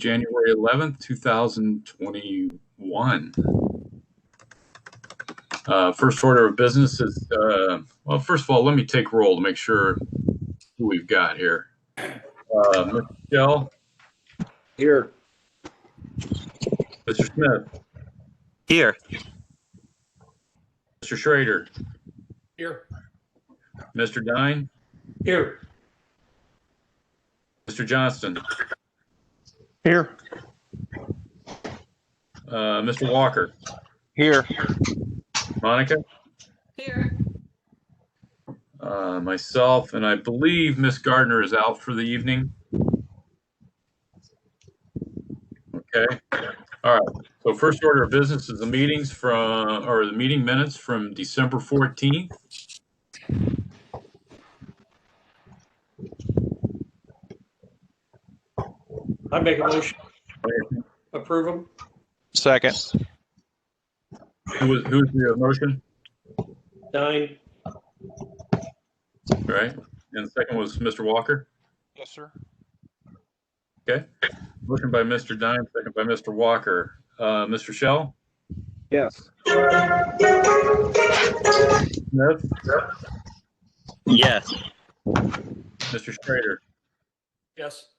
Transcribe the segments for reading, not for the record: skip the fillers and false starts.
January 11th, 2021. First order of business is, well, first of all, let me take roll to make sure who we've got here. Mr. Shell, Here. Mr. Smith, Here. Mr. Schrader, Here. Mr. Dine, Here. Mr. Johnston, Here. Mr. Walker, Here. Monica, Here. myself, and I believe Miss Gardner is out for the evening. Okay. All right. So first order of business is the meetings from, or the meeting minutes from December 14th. I make a motion. Approve them. Second. Who's the motion? Dine. Right. And the second was Mr. Walker. Yes, sir. Okay. Motion by Mr. Dine, second by Mr. Walker. Mr. Shell? Yes. Smith? Yes. Mr. Schrader? Yes.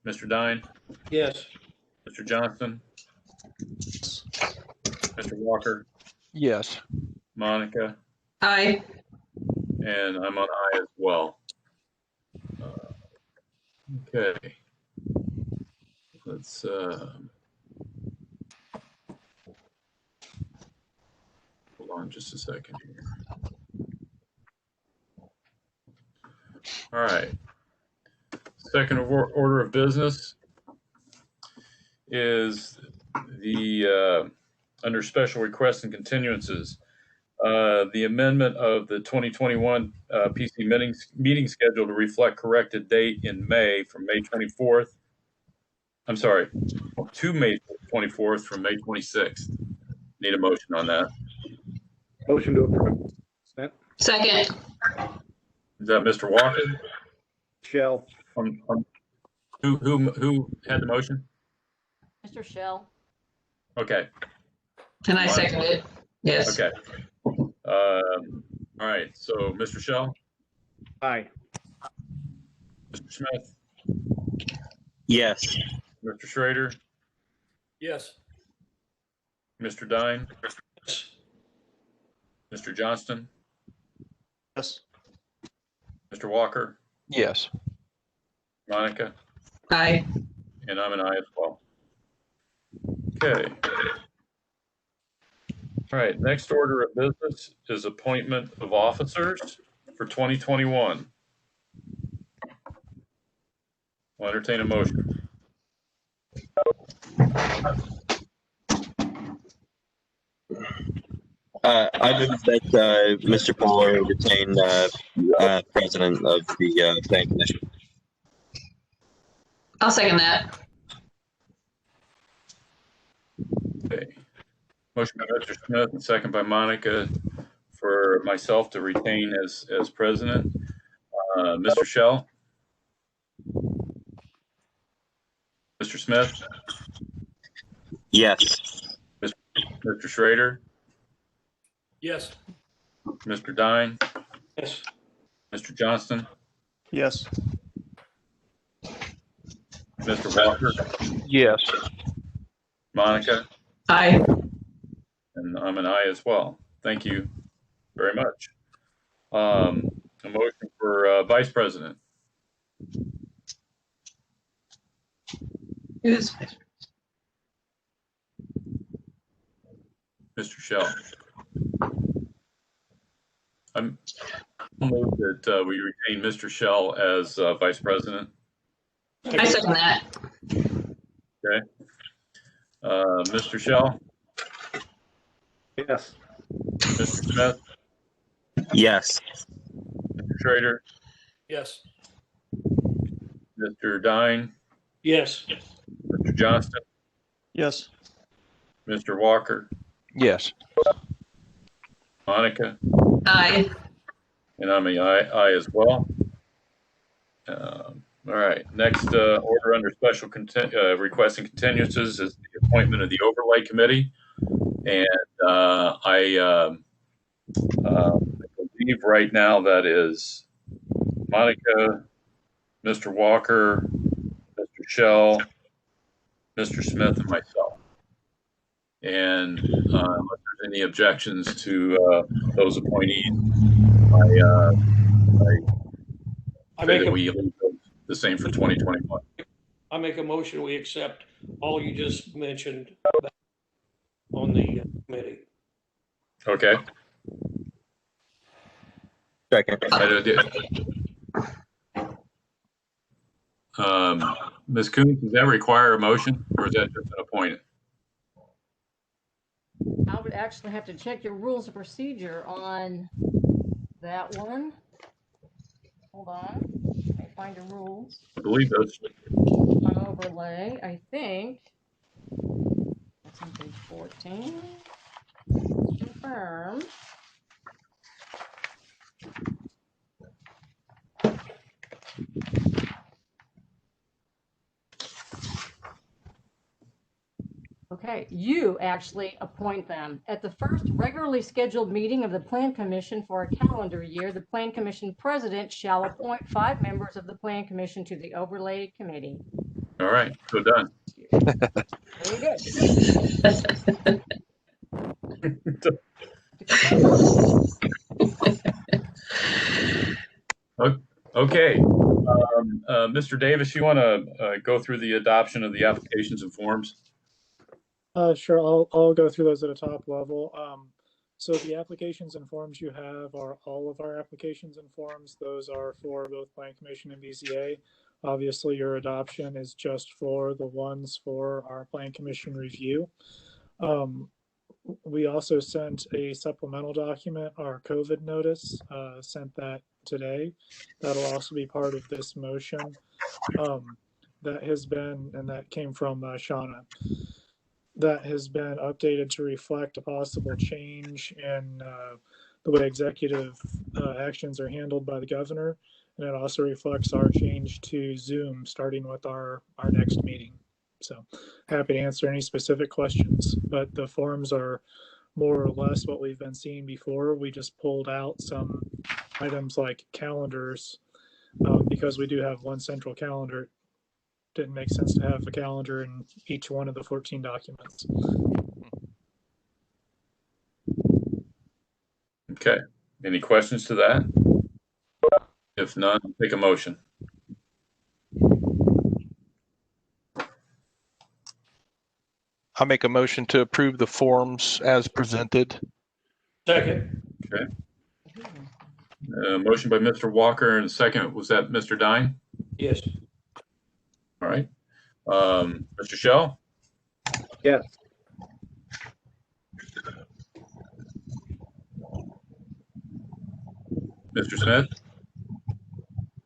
Mr. Dine? Yes. Mr. Johnston? Mr. Walker? Yes. Monica? Aye. And I'm on aye as well. Okay. Let's hold on just a second here. All right. Second order of business is the under special requests and continuances. The amendment of the 2021 PC meeting schedule to reflect corrected date in May from May 24th. I'm sorry, to May 24th from May 26th. Need a motion on that. Motion to approve. Second. Is that Mr. Walker? Shell. Who had the motion? Mr. Shell. Okay. And I second it. Yes. Okay. All right. So, Mr. Shell, Aye. Mr. Smith, Yes. Mr. Schrader, Yes. Mr. Dine, Mr. Johnston, Yes. Mr. Walker, Yes. Monica, Aye. and I'm an aye as well. Okay. All right. Next order of business is appointment of officers for 2021. I'll entertain a motion. I move that Mr. Fuller retain president of the planning commission. I'll second that. Okay. Motion by Mr. Smith and second by Monica for myself to retain as president. Mr. Shell? Mr. Smith? Yes. Mr. Schrader? Yes. Mr. Dine? Yes. Mr. Johnston? Yes. Mr. Walker? Yes. Monica? Aye. And I'm an aye as well. Thank you very much. A motion for vice president. Who's Mr. Shell. I'll move that we retain Mr. Shell as vice president. I second that. Okay. Mr. Shell, Yes. Mr. Smith, Yes. Mr. Schrader, Yes. Mr. Dine, Yes. Mr. Johnston, Yes. Mr. Walker, Yes. Monica, Aye. and I'm an aye as well. All right. Next order under special requests and continuances is the appointment of the overlay committee. And I believe right now that is Monica, Mr. Walker, Mr. Shell, Mr. Smith, and myself. And unless there's any objections to those appointees, I say make that a, we leave the same for 2021. I make a motion, we accept all you just mentioned on the committee. Okay. Second. Ms. Coons, does that require a motion or is that just an appointment? I would actually have to check your rules of procedure on that one. Hold on, let me find your rules I believe that's on overlay. I think that's on page 14. Confirm. Okay, you actually appoint them. At the first regularly scheduled meeting of the Plan Commission for a calendar year, the Plan Commission president shall appoint 5 members of the Plan Commission to the Overlay Committee. all right. So done. Very good. Okay. Mr. Davis, you want to go through the adoption of the applications and forms? Sure, I'll go through those at a top level. So the applications and forms you have are all of our applications and forms. Those are for both Plan Commission and BZA. Obviously, your adoption is just for the ones for our Plan Commission review. We also sent a supplemental document, our COVID notice, sent that today. That'll also be part of this motion. That has been, and that came from Shauna. That has been updated to reflect a possible change in the way executive actions are handled by the governor. And it also reflects our change to Zoom starting with our next meeting. So happy to answer any specific questions, but the forms are more or less what we've been seeing before. We just pulled out some items like calendars because we do have one central calendar. Didn't make sense to have a calendar in each one of the 14 documents. Okay. Any questions to that? If none, take a motion. I make a motion to approve the forms as presented. Second, Okay. Motion by Mr. Walker and second, was that Mr. Dine? yes. All right. Mr. Shell? Yes. Mr. Smith?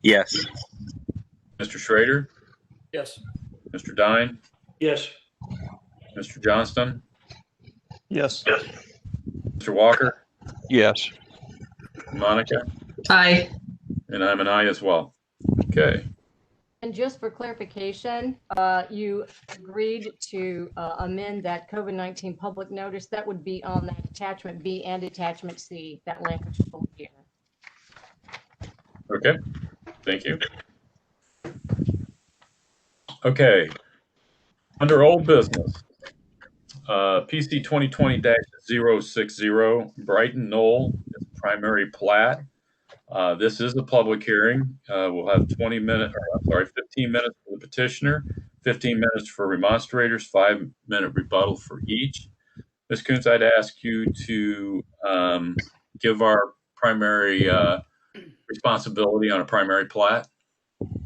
Yes. Mr. Schrader? Yes. Mr. Dine? Yes. Mr. Johnston? Yes. Mr. Walker? Yes. Monica? Aye. And I'm an aye as well. Okay. And just for clarification, you agreed to amend that COVID-19 public notice. That would be on that attachment B and attachment C, that language here. Okay. Thank you. Okay. Under old business, PC 2020-060 Brighton Knoll is primary plat. This is a public hearing. We'll have 15 minutes for the petitioner, 15 minutes for remonstrators, 5-minute rebuttal for each. Ms. Coons, I'd ask you to give our primary responsibility on a primary plat.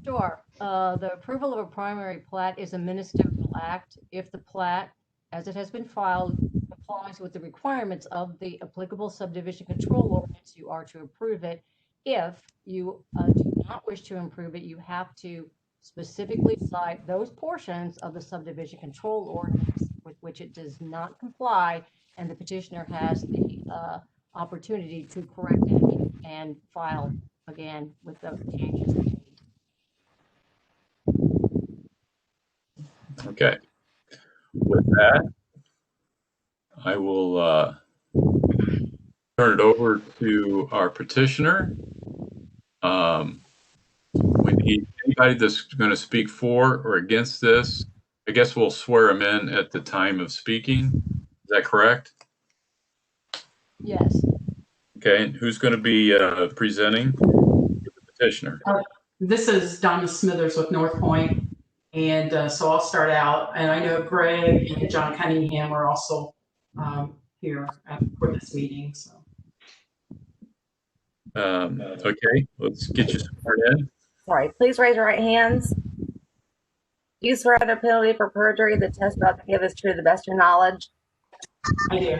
Sure. The approval of a primary plat is a ministerial act if the plat, as it has been filed, complies with the requirements of the applicable subdivision control ordinance. You are to approve it. If you do not wish to improve it, you have to specifically cite those portions of the subdivision control ordinance with which it does not comply, and the petitioner has the opportunity to correct it and file again with the changes made. Okay. With that, I will turn it over to our petitioner. We need anybody that's going to speak for or against this. I guess we'll swear them in at the time of speaking. Is that correct? Yes. Okay. And who's going to be presenting the petitioner? This is Donna Smithers with North Point, and so I'll start out. And I know Greg and John Cunningham are also here for this meeting. So, okay, let's get you sworn in. Sorry, please raise your right hands. Do you swear under penalty for perjury the test about to give is true to the best of your knowledge? I do.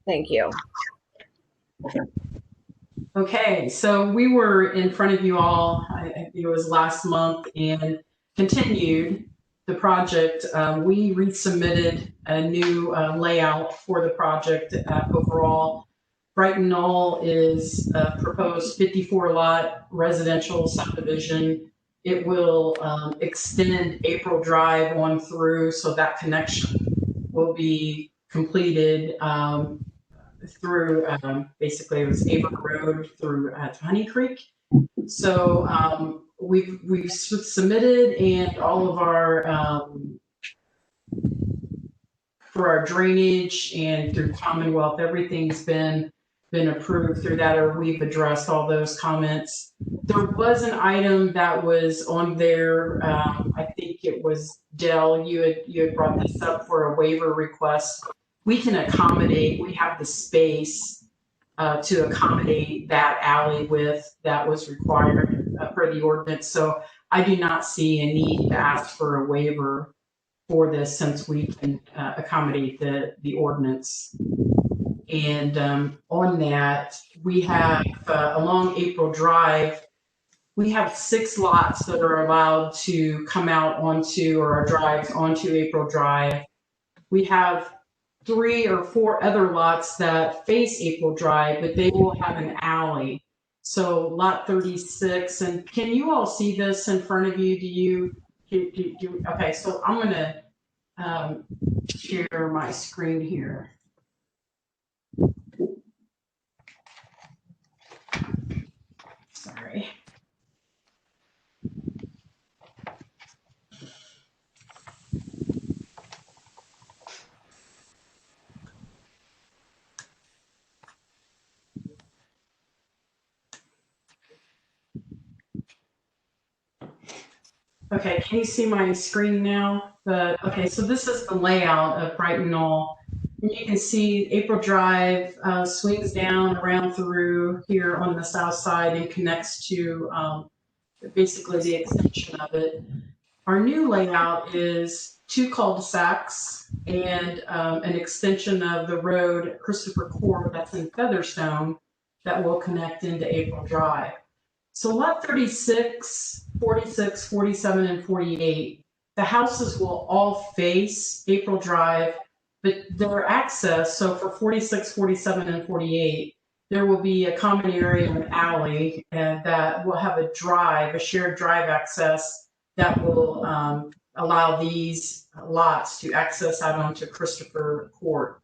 Thank you. Okay, so we were in front of you all, I think it was last month, and continued the project. We resubmitted a new layout for the project overall. Brighton Knoll is a proposed 54-lot residential subdivision. It will extend April Drive on through, so that connection will be completed through basically it was Avon Road through Honey Creek. So we've submitted, and all of our for our drainage and through Commonwealth, everything's been approved through that, or we've addressed all those comments. There was an item that was on there. I think it was Dell. You had brought this up for a waiver request. We can accommodate. We have the space to accommodate that alley width that was required per the ordinance. So I do not see a need to ask for a waiver for this, since we can accommodate the ordinance. And on that, we have along April Drive, we have 6 lots that are allowed to come out onto, or our drives onto April Drive. We have 3 or 4 other lots that face April Drive, but they will have an alley. So lot 36, and can you all see this in front of you? Okay, so I'm gonna share my screen here. Sorry. Okay, can you see my screen now? Okay, so this is the layout of Brighton Knoll. You can see April Drive swings down around through here on the south side and connects to basically the extension of it. Our new layout is 2 cul-de-sacs and an extension of the road, Christopher Court, that's in Featherstone, that will connect into April Drive. So lot 36, 46, 47, and 48, the houses will all face April Drive, but their access, so for 46, 47, and 48, there will be a common area and alley, and that will have a drive, a shared drive access that will allow these lots to access out onto Christopher Court.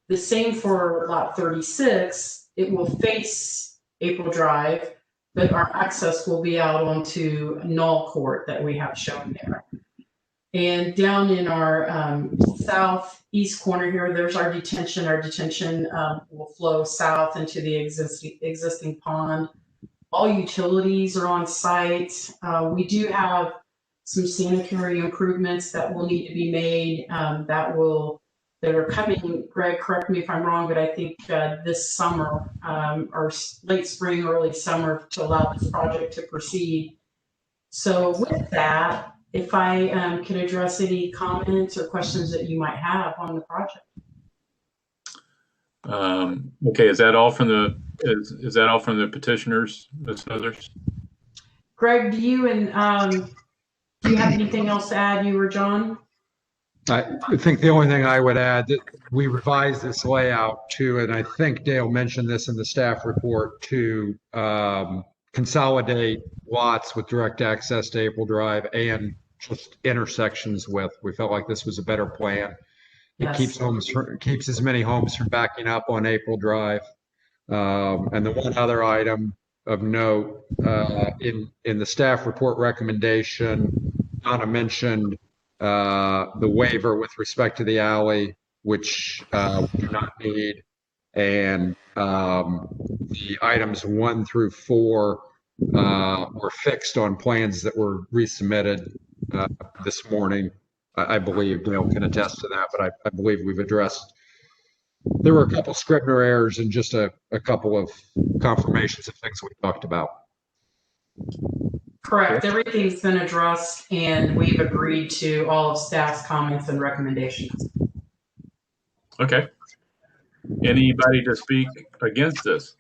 The same for lot 36, it will face April Drive, but our access will be out onto Knoll Court that we have shown there. And down in our southeast corner here, there's our detention. Our detention will flow south into the existing pond. All utilities are on site. We do have some sanitary improvements that will need to be made that are coming. Greg, correct me if I'm wrong, but I think this summer or late spring, early summer, to allow this project to proceed. So with that, if I can address any comments or questions that you might have on the project. Okay, is that all from the petitioners, Ms. Smithers? Greg, do you have anything else to add, you or John? I think the only thing I would add, that we revised this layout to, and I think Dale mentioned this in the staff report, to consolidate lots with direct access to April Drive and just intersections with. We felt like this was a better plan. It Yes. keeps as many homes from backing up on April Drive. And the one other item of note, in the staff report recommendation, Donna mentioned the waiver with respect to the alley, which we do not need. And the items 1 through 4 were fixed on plans that were resubmitted this morning. I believe Dale can attest to that, but I believe we've addressed. There were a couple Scribner errors and just a couple of confirmations of things we talked about. Correct. Everything's been addressed and we've agreed to all of staff's comments and recommendations. Okay. Anybody to speak against this?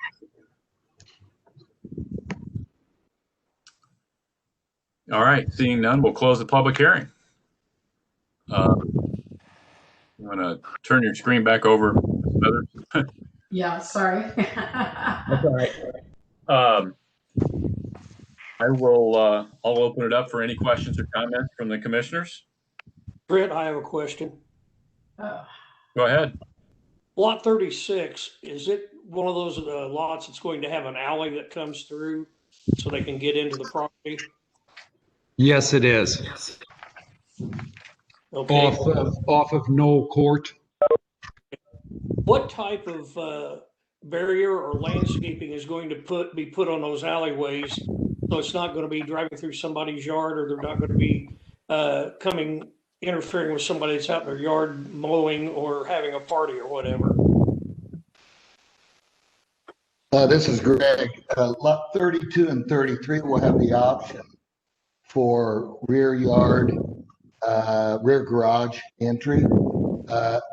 All right, seeing none, we'll close the public hearing. You want to turn your screen back over, Ms. Smithers? Yeah, sorry. That's all right. I'll open it up for any questions or comments from the commissioners. Brett, I have a question. Go ahead. Lot 36, is it one of those lots that's going to have an alley that comes through so they can get into the property? Yes, it is. Okay. Off of Knoll Court. What type of barrier or landscaping is going to be put on those alleyways so it's not going to be driving through somebody's yard, or they're not going to be interfering with somebody that's out in their yard mowing or having a party or whatever? This is Greg. Lot 32 and 33 will have the option for rear yard, rear garage entry.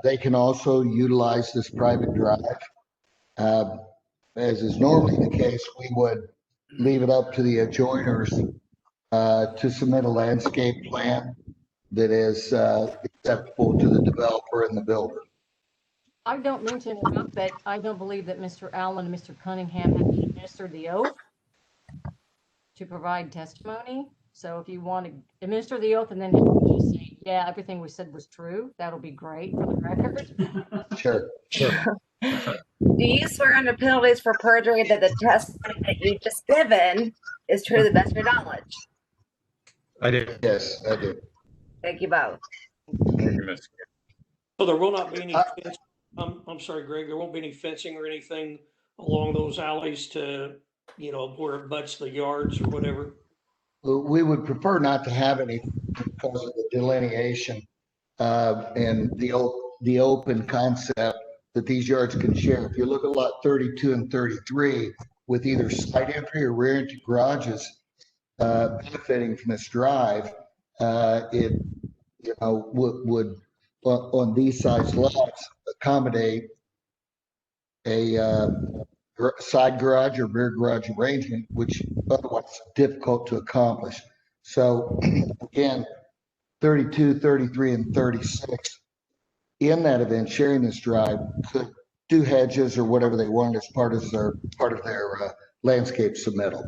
They can also utilize this private drive. As is normally the case, we would leave it up to the adjoiners to submit a landscape plan that is acceptable to the developer and the builder. I don't mean to interrupt, but I don't believe that Mr. Allen and Mr. Cunningham have administered the oath to provide testimony. So if you want to administer the oath and then just say, yeah, everything we said was true, that'll be great for the record. Sure. Do you swear under penalties for perjury that the testimony that you've just given is true to the best of your knowledge? I do. Yes, I do. Thank you both. Thank you, Ms. So there will not be any fence, I'm sorry, Greg, there won't be any fencing or anything along those alleys to, where it butts the yards or whatever? We would prefer not to have any because of the delineation and the open concept that these yards can share. If you look at lot 32 and 33 with either side entry or rear entry garages benefiting from this drive, it would on these size lots accommodate a side garage or rear garage arrangement, which otherwise is difficult to accomplish. So again, 32, 33, and 36, in that event, sharing this drive could do hedges or whatever they want as part of their landscape submittal.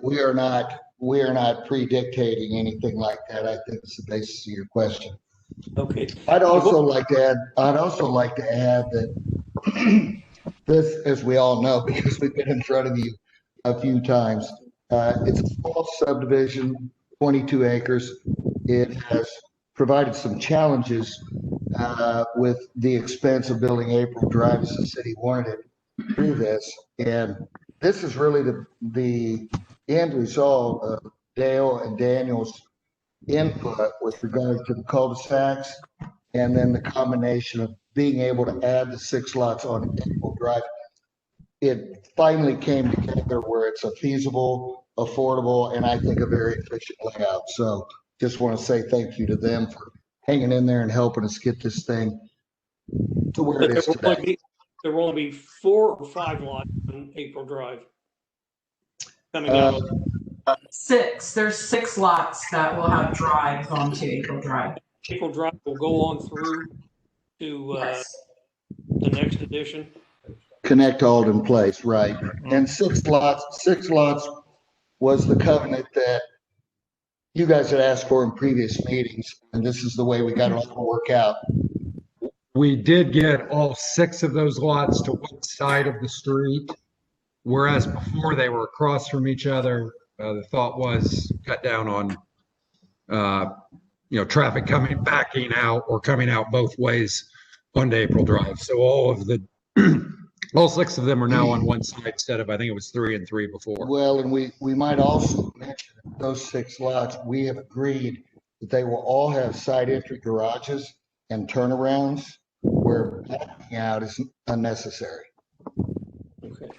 We are not pre-dictating anything like that. I think it's the basis of your question. Okay. I'd also like to add that this, as we all know, because we've been in front of you a few times, it's a small subdivision, 22 acres. It has provided some challenges with the expense of building April Drive as the city wanted it through this. And this is really the end result of Dale and Daniel's input with regard to the cul-de-sacs, and then the combination of being able to add the 6 lots on April Drive. It finally came together where it's a feasible, affordable, and I think a very efficient layout. So just want to say thank you to them for hanging in there and helping us get this thing to where it is today. There will only be 4 or 5 lots on April Drive coming out. 6. There's 6 lots that will have drives onto April Drive. April Drive will go on through to the next edition. Connect Alden Place, right? And 6 lots was the covenant that you guys had asked for in previous meetings, and this is the way we got it all to work out. We did get all 6 of those lots to one side of the street, whereas before they were across from each other. The thought was cut down on, traffic backing out or coming out both ways onto April Drive. So all 6 of them are now on one side instead of, I think it was 3 and 3 before. Well, and we might also mention that those 6 lots, we have agreed that they will all have side entry garages and turnarounds where backing out is unnecessary. Okay.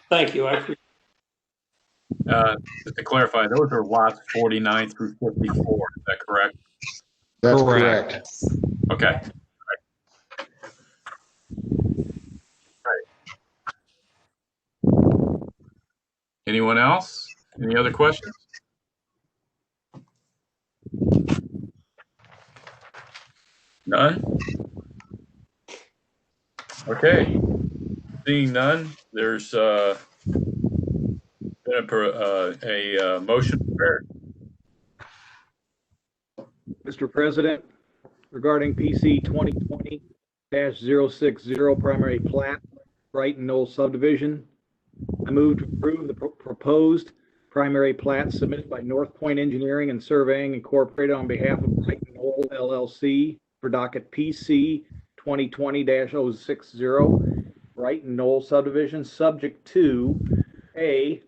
Thank you. I appreciate Just to clarify, those are lots 49 through 54. Is that correct? That's correct. Okay. Anyone else? Any other questions? None? Okay. Seeing none, there's been a motion prepared. Mr. President, regarding PC 2020-060 primary plat, Brighton Knoll subdivision, I move to approve the proposed primary plat submitted by North Point Engineering and Surveying Incorporated on behalf of Brighton Knoll LLC for docket PC 2020-060 Brighton Knoll subdivision, subject to A,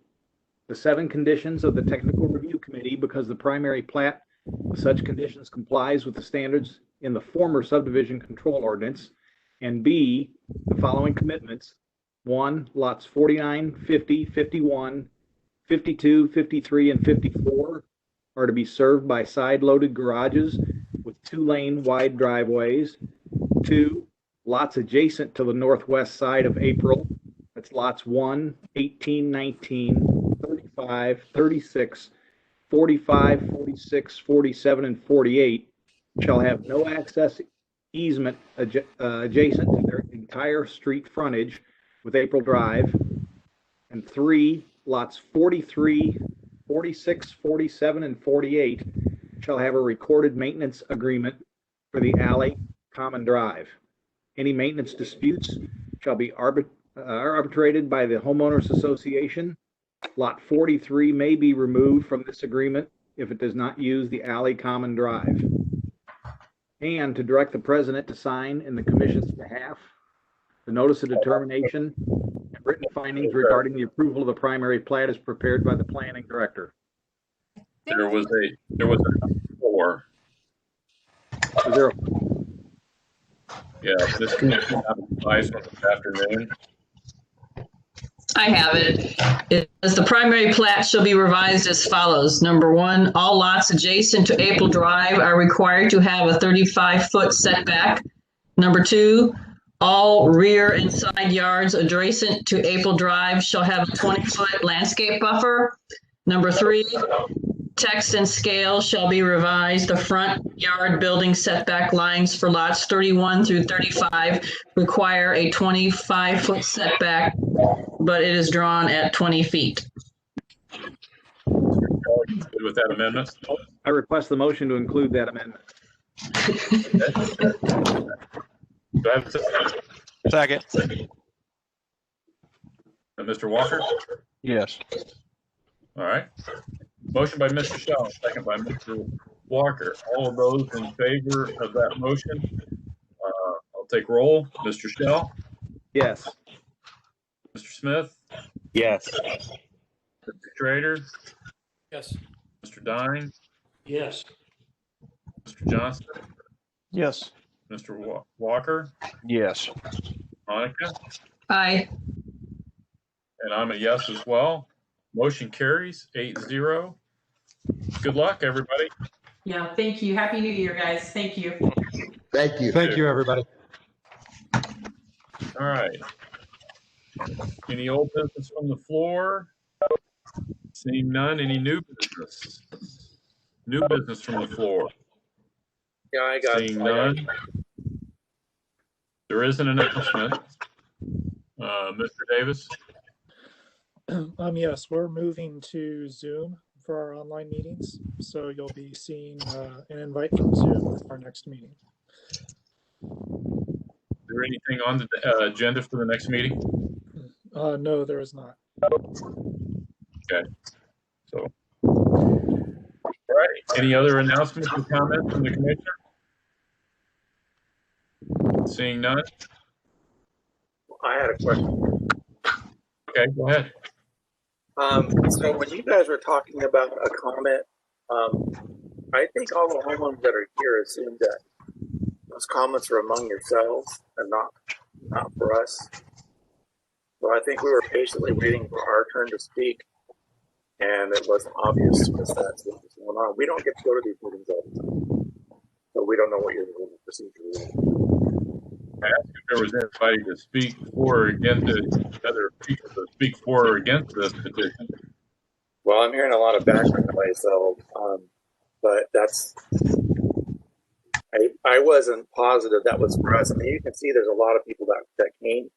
the 7 conditions of the Technical Review Committee because the primary plat with such conditions complies with the standards in the former subdivision control ordinance, and B, the following commitments. 1, lots 49, 50, 51, 52, 53, and 54 are to be served by side-loaded garages with 2-lane wide driveways. 2, lots adjacent to the northwest side of April, that's lots 1, 18, 19, 35, 36, 45, 46, 47, and 48, shall have no access easement adjacent to their entire street frontage with April Drive. And 3, lots 43, 46, 47, and 48 shall have a recorded maintenance agreement for the alley common drive. Any maintenance disputes shall be arbitrated by the homeowners association. Lot 43 may be removed from this agreement if it does not use the alley common drive. And to direct the president to sign in the commission's behalf the notice of determination and written findings regarding the approval of the primary plat is prepared by the planning director. There was a 4. Is there a Yeah, this commission advised this afternoon. I have it. It says the primary plat shall be revised as follows. Number 1, all lots adjacent to April Drive are required to have a 35-foot setback. Number 2, all rear and side yards adjacent to April Drive shall have a 20-foot landscape buffer. Number 3, text and scale shall be revised. The front yard building setback lines for lots 31 through 35 require a 25-foot setback, but it is drawn at 20 feet. Good with that amendment? I request the motion to include that amendment. Do I have a second? Second. Mr. Walker? Yes. All right. Motion by Mr. Shell, second by Mr. Walker. All of those in favor of that motion, I'll take roll. Mr. Shell? Yes. Mr. Smith? Yes. Mr. Trader? Yes. Mr. Dine? Yes. Mr. Johnston? Yes. Mr. Walker? Yes. Monica? Aye. And I'm a yes as well. Motion carries 8-0. Good luck, everybody. Yeah, thank you. Happy New Year, guys. Thank you. Thank you. Thank you, everybody. All right. Any old business from the floor? Seeing none. Any new business? New business from the floor? Yeah, I got Seeing none. There is an announcement. Mr. Davis? Yes, we're moving to Zoom for our online meetings. So you'll be seeing an invite from Zoom for our next meeting. Is there anything on the agenda for the next meeting? No, there is not. Okay. So, all right. Any other announcements or comments from the commissioner? Seeing none. I had a question. Okay, go ahead. So when you guys were talking about a comment, I think all the homeowners that are here assume that those comments are among yourselves and not for us. So I think we were patiently waiting for our turn to speak, and it wasn't obvious to us that's what was going on. We don't get to go to these meetings all the time, so we don't know what your procedure is. I asked if there was anybody to speak for or against it, other people to speak for or against this petition. Well, I'm hearing a lot of background noise, so, but that's, I wasn't positive that was for us. I mean, you can see there's a lot of people that came.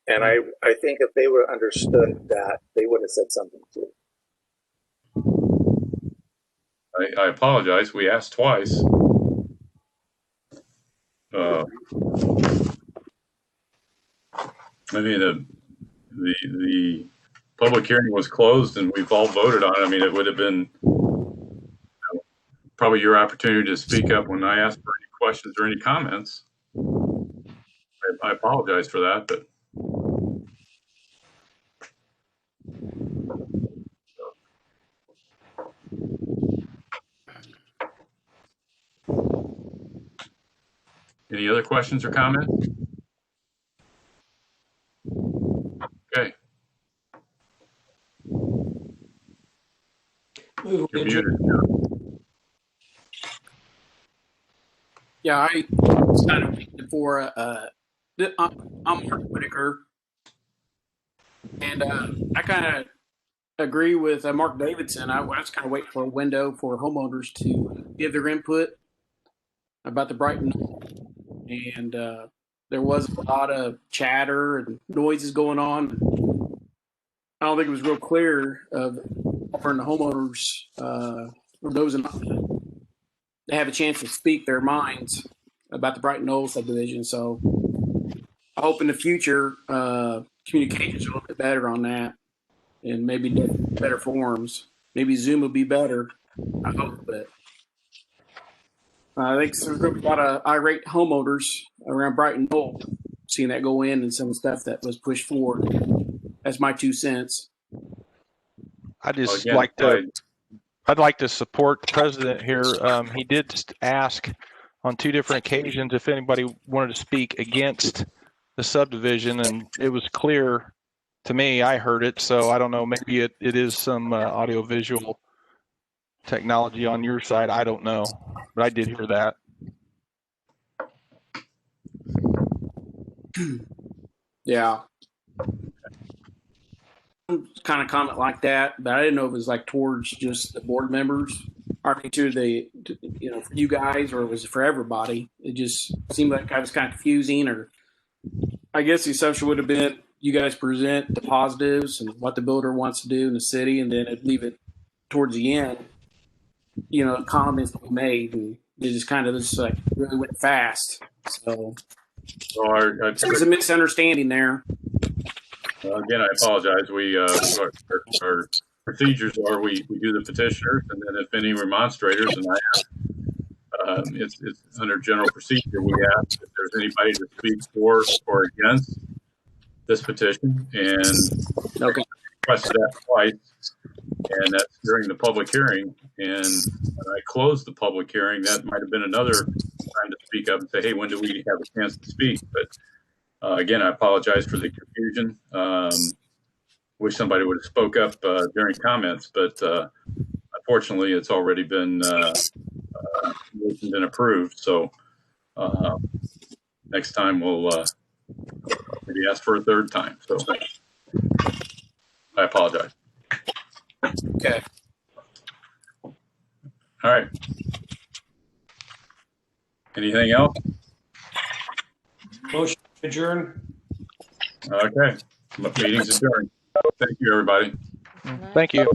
And I think if they would have understood that, they would have said something too. I apologize. We asked twice. I mean, the public hearing was closed and we've all voted on it. I mean, it would have been probably your opportunity to speak up when I asked for any questions or any comments. I apologize for that, but any other questions or comments? Okay. You're muted. Yeah, I was kind of waiting for I'm Mark Whitaker, and I kind of agree with Mark Davidson. I was kind of waiting for a window for homeowners to give their input about the Brighton, and there was a lot of chatter and noises going on. I don't think it was real clear of offering the homeowners or those in they have a chance to speak their minds about the Brighton Knoll subdivision. So I hope in the future communications are a little bit better on that, and maybe better forums. Maybe Zoom will be better. I hope, but I think there's going to be a lot of irate homeowners around Brighton Knoll, seeing that go in and some stuff that was pushed forward. That's my 2 cents. I'd like to support the president here. He did ask on 2 different occasions if anybody wanted to speak against the subdivision, and it was clear to me. I heard it, so I don't know. Maybe it is some audio-visual technology on your side. I don't know, but I did hear that. Yeah. Kind of comment like that, but I didn't know if it was like towards just the board members, or to the, for you guys, or was it for everybody? It just seemed like I was kind of confusing, or I guess the assumption would have been you guys present the positives and what the builder wants to do in the city, and then leave it towards the end, comments to be made, and it just kind of just like really went fast. So there's a misunderstanding there. Again, I apologize. We our procedures are we do the petitioners, and then if any remonstrators, and I ask, it's under general procedure. We ask if there's anybody to speak for or against this petition, and requested that twice, and that's during the public hearing. And when I closed the public hearing, that might have been another time to speak up and say, hey, when do we have a chance to speak? But again, I apologize for the confusion. Wish somebody would have spoke up during comments, but unfortunately, it's already been motioned and approved. So next time we'll maybe ask for a third time. So I apologize. Okay. All right. Anything else? Motion adjourn. Okay. Meeting's adjourned. Thank you, everybody. Thank you.